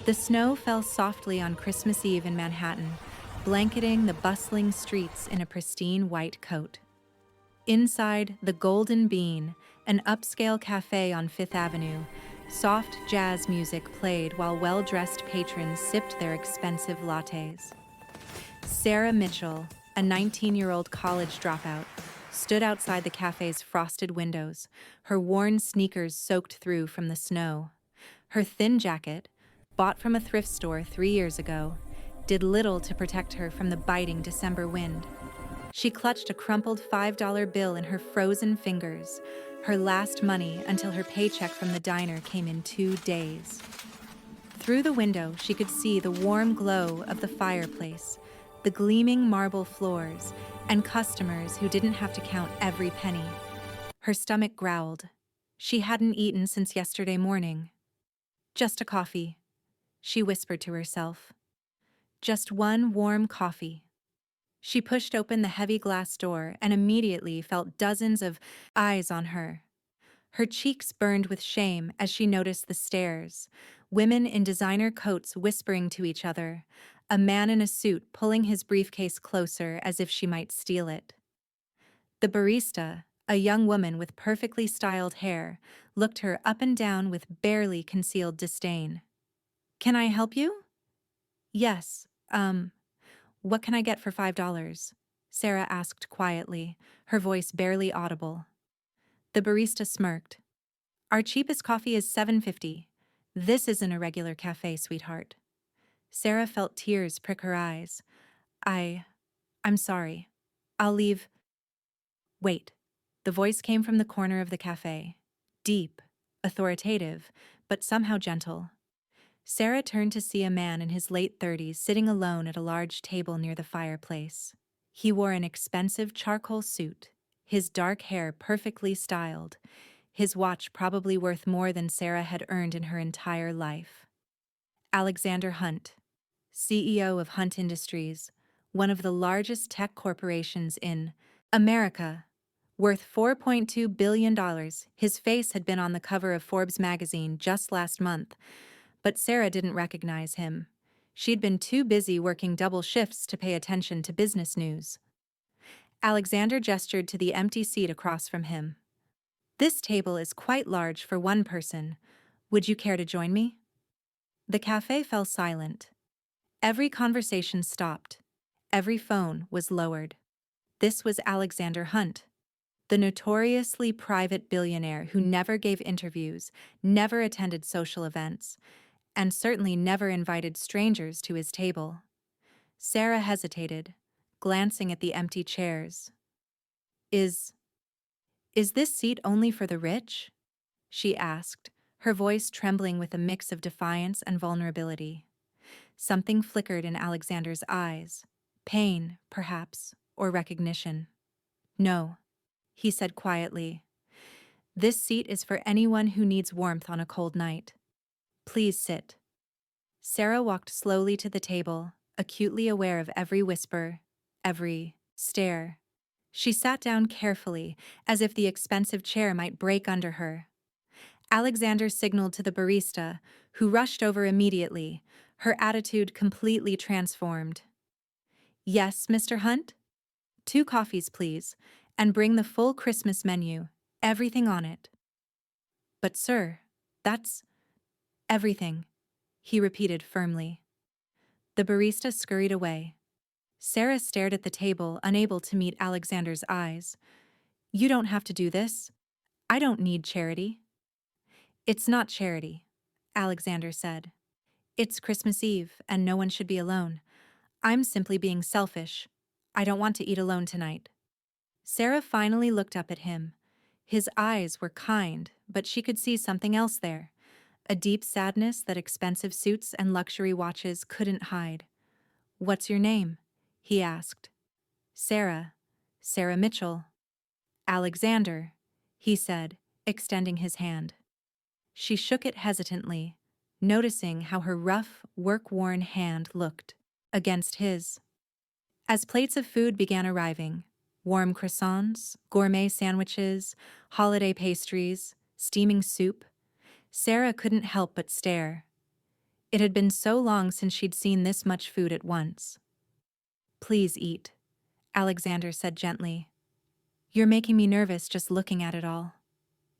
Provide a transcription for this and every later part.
The snow fell softly on Christmas Eve in Manhattan, blanketing the bustling streets in a pristine white coat. Inside the Golden Bean, an upscale café on Fifth Avenue, soft jazz music played while well-dressed patrons sipped their expensive lattes. Sarah Mitchell, a 19-year-old college dropout, stood outside the cafe's frosted windows, her worn sneakers soaked through from the snow. Her thin jacket, bought from a thrift store 3 years ago, did little to protect her from the biting December wind. She clutched a crumpled $5 bill in her frozen fingers, her last money until her paycheck from the diner came in 2 days. Through the window, she could see the warm glow of the fireplace, the gleaming marble floors, and customers who didn't have to count every penny. Her stomach growled. She hadn't eaten since yesterday morning. "Just a coffee," she whispered to herself. "Just one warm coffee." She pushed open the heavy glass door and immediately felt dozens of eyes on her. Her cheeks burned with shame as she noticed the stares, women in designer coats whispering to each other, a man in a suit pulling his briefcase closer as if she might steal it. The barista, a young woman with perfectly styled hair, looked her up and down with barely concealed disdain. "Can I help you?" "Yes, what can I get for $5? Sarah asked quietly, her voice barely audible. The barista smirked. "Our cheapest coffee is $7.50. This isn't a regular cafe, sweetheart." Sarah felt tears prick her eyes. I'm sorry. I'll leave." "Wait." The voice came from the corner of the cafe. Deep, authoritative, but somehow gentle. Sarah turned to see a man in his late 30s sitting alone at a large table near the fireplace. He wore an expensive charcoal suit, his dark hair perfectly styled, his watch probably worth more than Sarah had earned in her entire life. Alexander Hunt, CEO of Hunt Industries, one of the largest tech corporations in America, worth $4.2 billion. His face had been on the cover of Forbes magazine just last month, but Sarah didn't recognize him. She'd been too busy working double shifts to pay attention to business news. Alexander gestured to the empty seat across from him. "This table is quite large for one person. Would you care to join me?" The cafe fell silent. Every conversation stopped. Every phone was lowered. This was Alexander Hunt, the notoriously private billionaire who never gave interviews, never attended social events, and certainly never invited strangers to his table. Sarah hesitated, glancing at the empty chairs. Is this seat only for the rich?" she asked, her voice trembling with a mix of defiance and vulnerability. Something flickered in Alexander's eyes. Pain, perhaps, or recognition. "No," he said quietly. "This seat is for anyone who needs warmth on a cold night. Please sit." Sarah walked slowly to the table, acutely aware of every whisper, every stare. She sat down carefully, as if the expensive chair might break under her. Alexander signaled to the barista, who rushed over immediately, her attitude completely transformed. "Yes, Mr. Hunt? 2 coffees, please, and bring the full Christmas menu, everything on it." "But sir, that's everything," he repeated firmly. The barista scurried away. Sarah stared at the table, unable to meet Alexander's eyes. "You don't have to do this. I don't need charity." "It's not charity," Alexander said. "It's Christmas Eve, and no one should be alone. I'm simply being selfish. I don't want to eat alone tonight." Sarah finally looked up at him. His eyes were kind, but she could see something else there, a deep sadness that expensive suits and luxury watches couldn't hide. "What's your name?" he asked. Sarah Mitchell." "Alexander," he said, extending his hand. She shook it hesitantly, noticing how her rough, work-worn hand looked against his. As plates of food began arriving, warm croissants, gourmet sandwiches, holiday pastries, steaming soup, Sarah couldn't help but stare. It had been so long since she'd seen this much food at once. "Please eat," Alexander said gently. "You're making me nervous just looking at it all."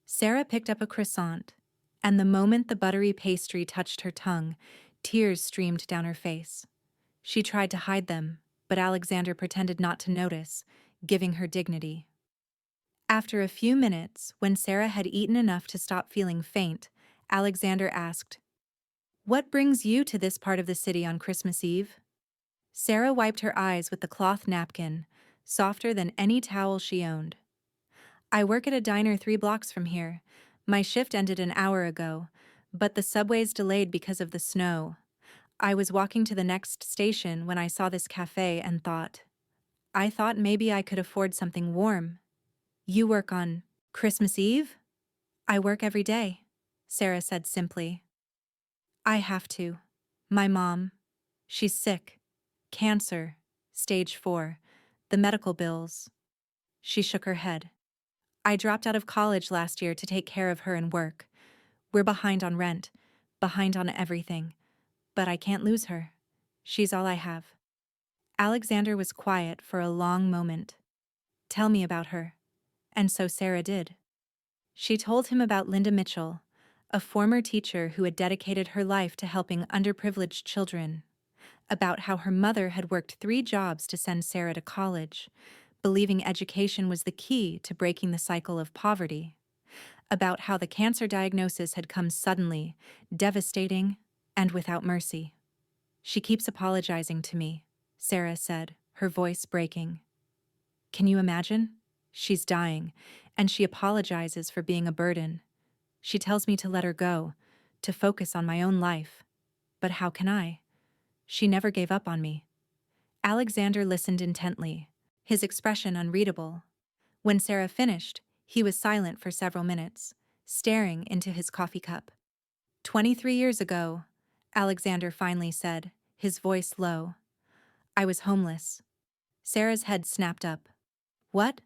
Sarah picked up a croissant, and the moment the buttery pastry touched her tongue, tears streamed down her face. She tried to hide them, but Alexander pretended not to notice, giving her dignity. After a few minutes, when Sarah had eaten enough to stop feeling faint, Alexander asked, "What brings you to this part of the city on Christmas Eve?" Sarah wiped her eyes with the cloth napkin, softer than any towel she owned. "I work at a diner 3 blocks from here. My shift ended an hour ago, but the subway's delayed because of the snow. I was walking to the next station when I saw this cafe and I thought maybe I could afford something warm." "You work on Christmas Eve?" "I work every day," Sarah said simply. "I have to. My mom, she's sick. Cancer, stage 4, the medical bills." She shook her head. "I dropped out of college last year to take care of her and work. We're behind on rent, behind on everything, but I can't lose her. She's all I have." Alexander was quiet for a long moment. "Tell me about her." And so Sarah did. She told him about Linda Mitchell, a former teacher who had dedicated her life to helping underprivileged children, about how her mother had worked 3 jobs to send Sarah to college, believing education was the key to breaking the cycle of poverty, about how the cancer diagnosis had come suddenly, devastating, and without mercy. "She keeps apologizing to me," Sarah said, her voice breaking. "Can you imagine? She's dying, and she apologizes for being a burden. She tells me to let her go, to focus on my own life. But how can I? She never gave up on me." Alexander listened intently, his expression unreadable. When Sarah finished, he was silent for several minutes, staring into his coffee cup. "23 years ago," Alexander finally said, his voice low, "I was homeless." Sarah's head snapped up. "What?"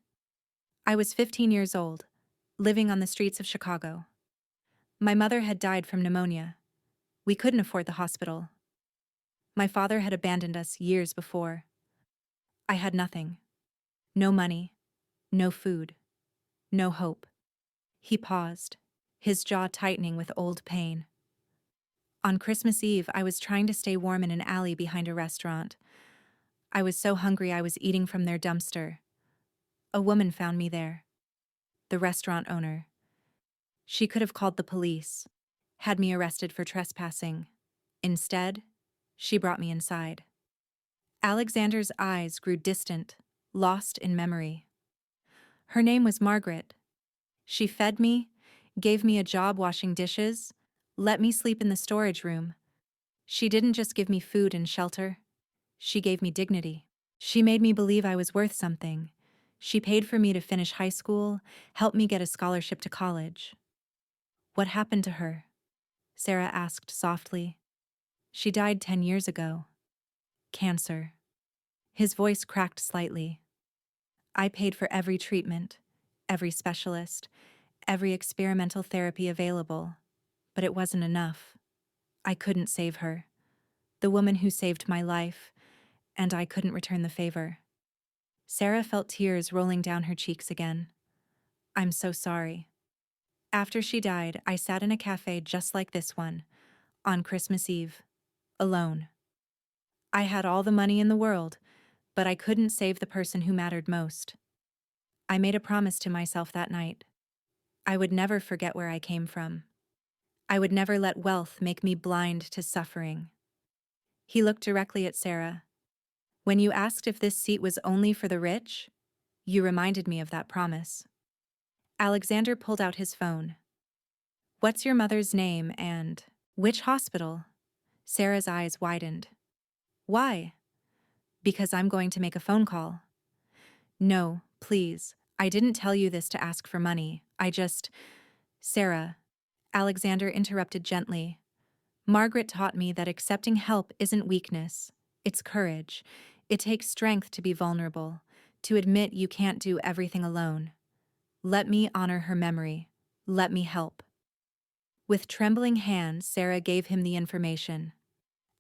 "I was 15 years old, living on the streets of Chicago. My mother had died from pneumonia. We couldn't afford the hospital. My father had abandoned us years before. I had nothing. No money, no food, no hope." He paused, his jaw tightening with old pain. "On Christmas Eve, I was trying to stay warm in an alley behind a restaurant. I was so hungry I was eating from their dumpster. A woman found me there. The restaurant owner. She could have called the police, had me arrested for trespassing. Instead, she brought me inside." Alexander's eyes grew distant, lost in memory. "Her name was Margaret. She fed me, gave me a job washing dishes, let me sleep in the storage room. She didn't just give me food and shelter. She gave me dignity. She made me believe I was worth something. She paid for me to finish high school, helped me get a scholarship to college." "What happened to her?" Sarah asked softly. "She died 10 years ago. Cancer." His voice cracked slightly. "I paid for every treatment, every specialist, every experimental therapy available, but it wasn't enough. I couldn't save her. The woman who saved my life, and I couldn't return the favor." Sarah felt tears rolling down her cheeks again. "I'm so sorry. After she died, I sat in a cafe just like this one, on Christmas Eve, alone. I had all the money in the world, but I couldn't save the person who mattered most. I made a promise to myself that night. I would never forget where I came from. I would never let wealth make me blind to suffering." He looked directly at Sarah. "When you asked if this seat was only for the rich, you reminded me of that promise." Alexander pulled out his phone. "What's your mother's name and which hospital?" Sarah's eyes widened. "Why?" "Because I'm going to make a phone call." "No, please. I didn't tell you this to ask for money. Sarah," Alexander interrupted gently. "Margaret taught me that accepting help isn't weakness. It's courage. It takes strength to be vulnerable, to admit you can't do everything alone. Let me honor her memory. Let me help." With trembling hands, Sarah gave him the information.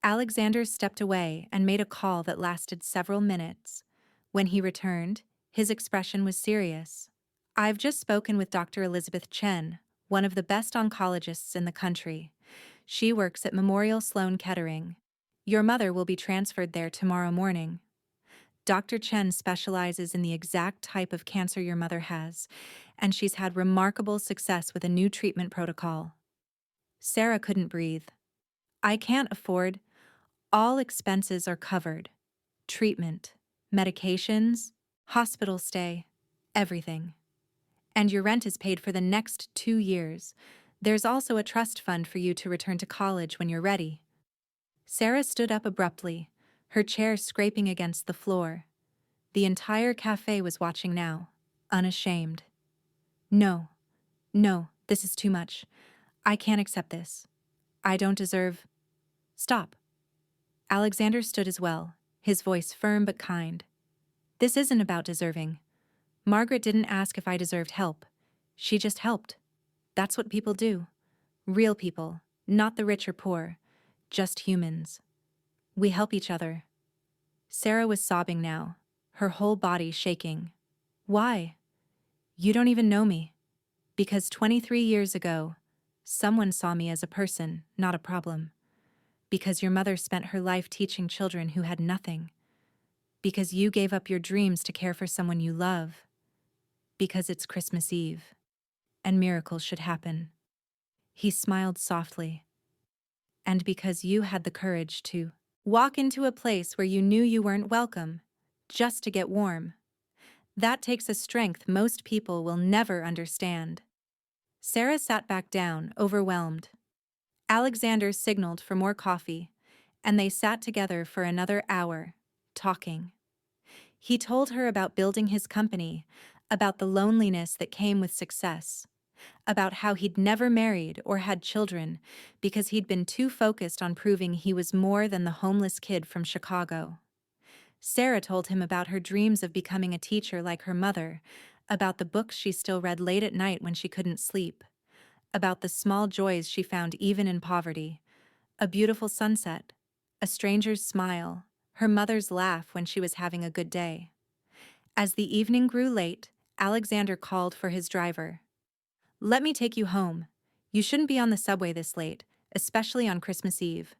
Alexander stepped away and made a call that lasted several minutes. When he returned, his expression was serious. "I've just spoken with Dr. Elizabeth Chen, one of the best oncologists in the country. She works at Memorial Sloan Kettering. Your mother will be transferred there tomorrow morning. Dr. Chen specializes in the exact type of cancer your mother has, and she's had remarkable success with a new treatment protocol." Sarah couldn't breathe. "I can't afford. All expenses are covered. Treatment, medications, hospital stay, everything. And your rent is paid for the next 2 years. There's also a trust fund for you to return to college when you're ready." Sarah stood up abruptly, her chair scraping against the floor. The entire cafe was watching now, unashamed. "No, no, this is too much. I can't accept this. I don't deserve—" "Stop." Alexander stood as well, his voice firm but kind. "This isn't about deserving. Margaret didn't ask if I deserved help. She just helped. That's what people do. Real people, not the rich or poor, just humans. We help each other." Sarah was sobbing now, her whole body shaking. "Why? You don't even know me. Because 23 years ago, someone saw me as a person, not a problem. Because your mother spent her life teaching children who had nothing. Because you gave up your dreams to care for someone you love. Because it's Christmas Eve, and miracles should happen." He smiled softly. "And because you had the courage to walk into a place where you knew you weren't welcome, just to get warm. That takes a strength most people will never understand." Sarah sat back down, overwhelmed. Alexander signaled for more coffee, and they sat together for another hour, talking. He told her about building his company, about the loneliness that came with success, about how he'd never married or had children because he'd been too focused on proving he was more than the homeless kid from Chicago. Sarah told him about her dreams of becoming a teacher like her mother, about the books she still read late at night when she couldn't sleep, about the small joys she found even in poverty: a beautiful sunset, a stranger's smile, her mother's laugh when she was having a good day. As the evening grew late, Alexander called for his driver. "Let me take you home. You shouldn't be on the subway this late, especially on Christmas Eve."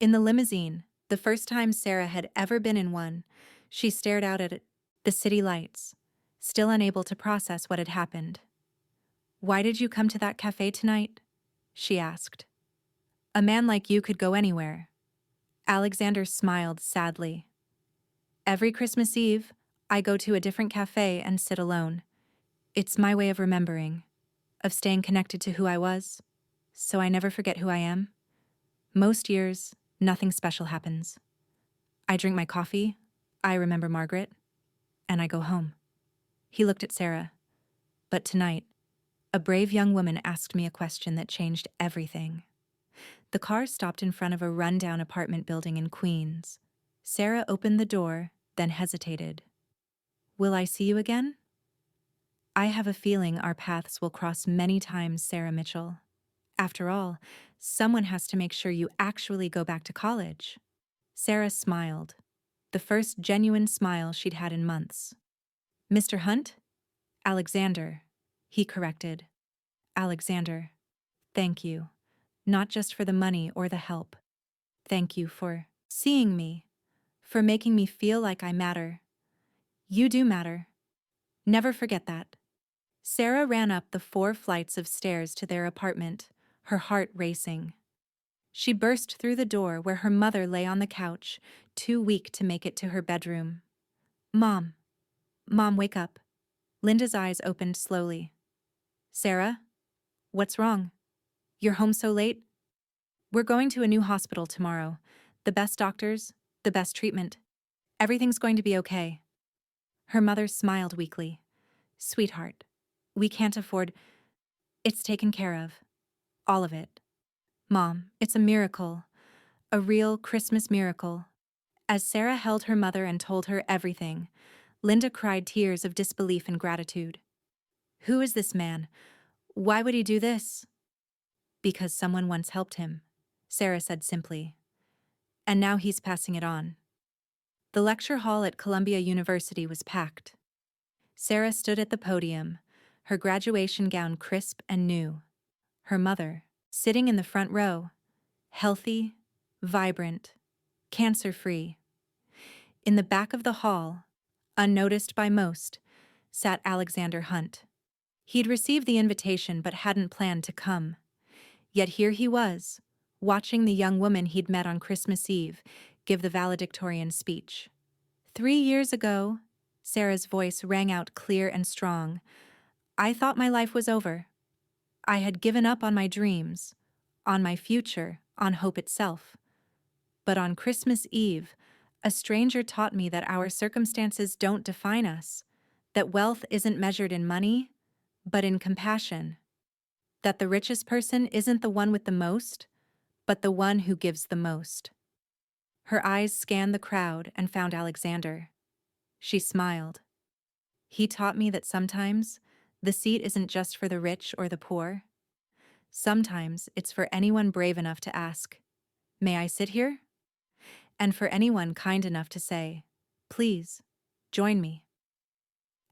In the limousine, the first time Sarah had ever been in one, she stared out at the city lights, still unable to process what had happened. "Why did you come to that cafe tonight?" she asked. "A man like you could go anywhere." Alexander smiled sadly. "Every Christmas Eve, I go to a different cafe and sit alone. It's my way of remembering, of staying connected to who I was, so I never forget who I am. Most years, nothing special happens. I drink my coffee, I remember Margaret, and I go home." He looked at Sarah. "But tonight, a brave young woman asked me a question that changed everything." The car stopped in front of a rundown apartment building in Queens. Sarah opened the door, then hesitated. "Will I see you again?" "I have a feeling our paths will cross many times, Sarah Mitchell. After all, someone has to make sure you actually go back to college." Sarah smiled, the first genuine smile she'd had in months. "Mr. Hunt?" "Alexander," he corrected. "Alexander. Thank you. Not just for the money or the help. Thank you for seeing me, for making me feel like I matter. You do matter. Never forget that." Sarah ran up the 4 flights of stairs to their apartment, her heart racing. She burst through the door where her mother lay on the couch, too weak to make it to her bedroom. "Mom. Mom, wake up." Linda's eyes opened slowly. "Sarah? What's wrong? You're home so late?" "We're going to a new hospital tomorrow. The best doctors, the best treatment. Everything's going to be okay." Her mother smiled weakly. "Sweetheart, we can't afford. It's taken care of. All of it. Mom, it's a miracle. A real Christmas miracle." As Sarah held her mother and told her everything, Linda cried tears of disbelief and gratitude. "Who is this man? Why would he do this?" Because someone once helped him, Sarah said simply. And now he's passing it on. The lecture hall at Columbia University was packed. Sarah stood at the podium, her graduation gown crisp and new. Her mother, sitting in the front row, healthy, vibrant, cancer-free. In the back of the hall, unnoticed by most, sat Alexander Hunt. He'd received the invitation but hadn't planned to come. Yet here he was, watching the young woman he'd met on Christmas Eve give the valedictorian speech. 3 years ago, Sarah's voice rang out clear and strong, I thought my life was over. I had given up on my dreams, on my future, on hope itself. But on Christmas Eve, a stranger taught me that our circumstances don't define us, that wealth isn't measured in money, but in compassion, that the richest person isn't the one with the most, but the one who gives the most. Her eyes scanned the crowd and found Alexander. She smiled. He taught me that sometimes the seat isn't just for the rich or the poor. Sometimes it's for anyone brave enough to ask, "May I sit here?" And for anyone kind enough to say, "Please, join me."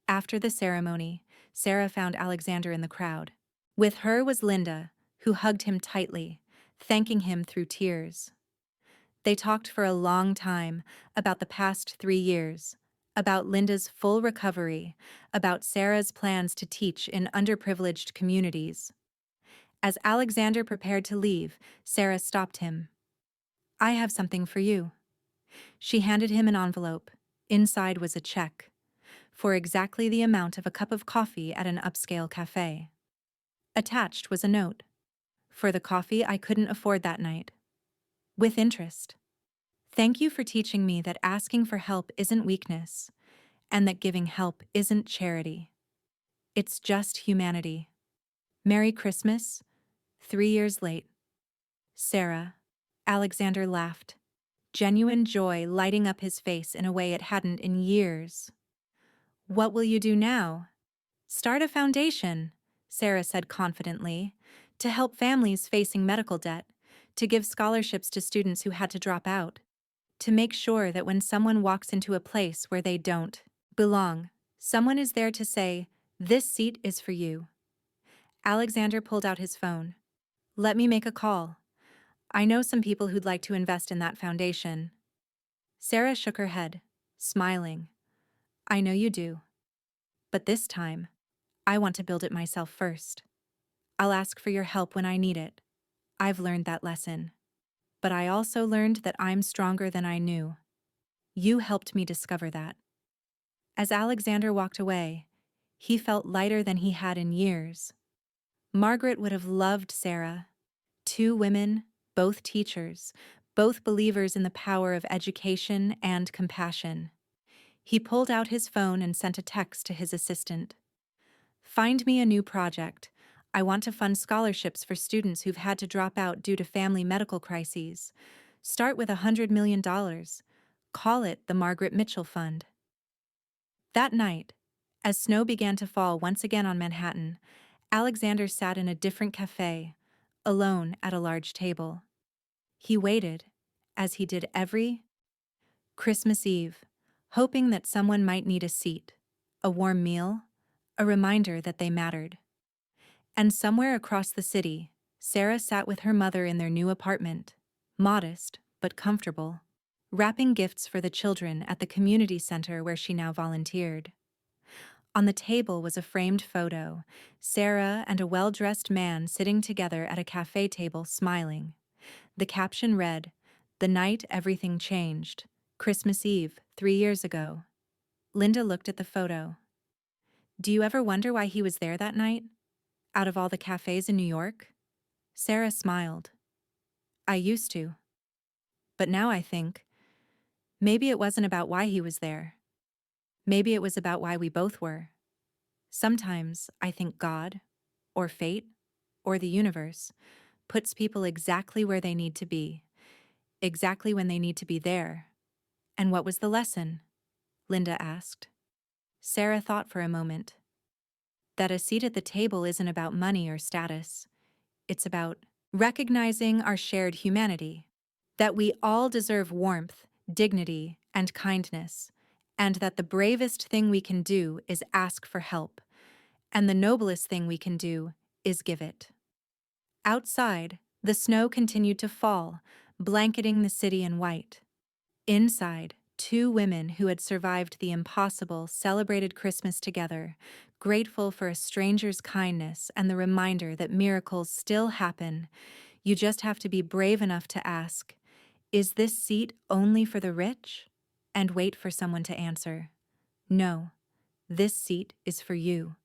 After the ceremony, Sarah found Alexander in the crowd. With her was Linda, who hugged him tightly, thanking him through tears. They talked for a long time about the past 3 years, about Linda's full recovery, about Sarah's plans to teach in underprivileged communities. As Alexander prepared to leave, Sarah stopped him. "I have something for you." She handed him an envelope. Inside was a check, for exactly the amount of a cup of coffee at an upscale café. Attached was a note. "For the coffee I couldn't afford that night. With interest. Thank you for teaching me that asking for help isn't weakness, and that giving help isn't charity. It's just humanity. Merry Christmas, 3 years late. Sarah." Alexander laughed, genuine joy lighting up his face in a way it hadn't in years. "What will you do now?" "Start a foundation," Sarah said confidently, "to help families facing medical debt, to give scholarships to students who had to drop out, to make sure that when someone walks into a place where they don't belong, someone is there to say, 'This seat is for you.'" Alexander pulled out his phone. "Let me make a call. I know some people who'd like to invest in that foundation." Sarah shook her head, smiling. "I know you do. But this time, I want to build it myself first. I'll ask for your help when I need it. I've learned that lesson. But I also learned that I'm stronger than I knew. You helped me discover that." As Alexander walked away, he felt lighter than he had in years. Margaret would have loved Sarah. 2 women, both teachers, both believers in the power of education and compassion. He pulled out his phone and sent a text to his assistant. "Find me a new project. I want to fund scholarships for students who've had to drop out due to family medical crises. Start with $100 million. Call it the Margaret Mitchell Fund." That night, as snow began to fall once again on Manhattan, Alexander sat in a different café, alone at a large table. He waited, as he did every Christmas Eve, hoping that someone might need a seat, a warm meal, a reminder that they mattered. And somewhere across the city, Sarah sat with her mother in their new apartment, modest but comfortable, wrapping gifts for the children at the community center where she now volunteered. On the table was a framed photo, Sarah and a well-dressed man sitting together at a cafe table smiling. The caption read, "The night everything changed. Christmas Eve, 3 years ago." Linda looked at the photo. "Do you ever wonder why he was there that night? Out of all the cafes in New York?" Sarah smiled. "I used to. But now I think, maybe it wasn't about why he was there. Maybe it was about why we both were. Sometimes I think God, or fate, or the universe, puts people exactly where they need to be, exactly when they need to be there." "And what was the lesson?" Linda asked. Sarah thought for a moment. "That a seat at the table isn't about money or status. It's about recognizing our shared humanity, that we all deserve warmth, dignity, and kindness, and that the bravest thing we can do is ask for help, and the noblest thing we can do is give it. Outside, the snow continued to fall, blanketing the city in white. Inside, two women who had survived the impossible celebrated Christmas together, grateful for a stranger's kindness and the reminder that miracles still happen. You just have to be brave enough to ask, "Is this seat only for the rich?" And wait for someone to answer, "No, this seat is for you."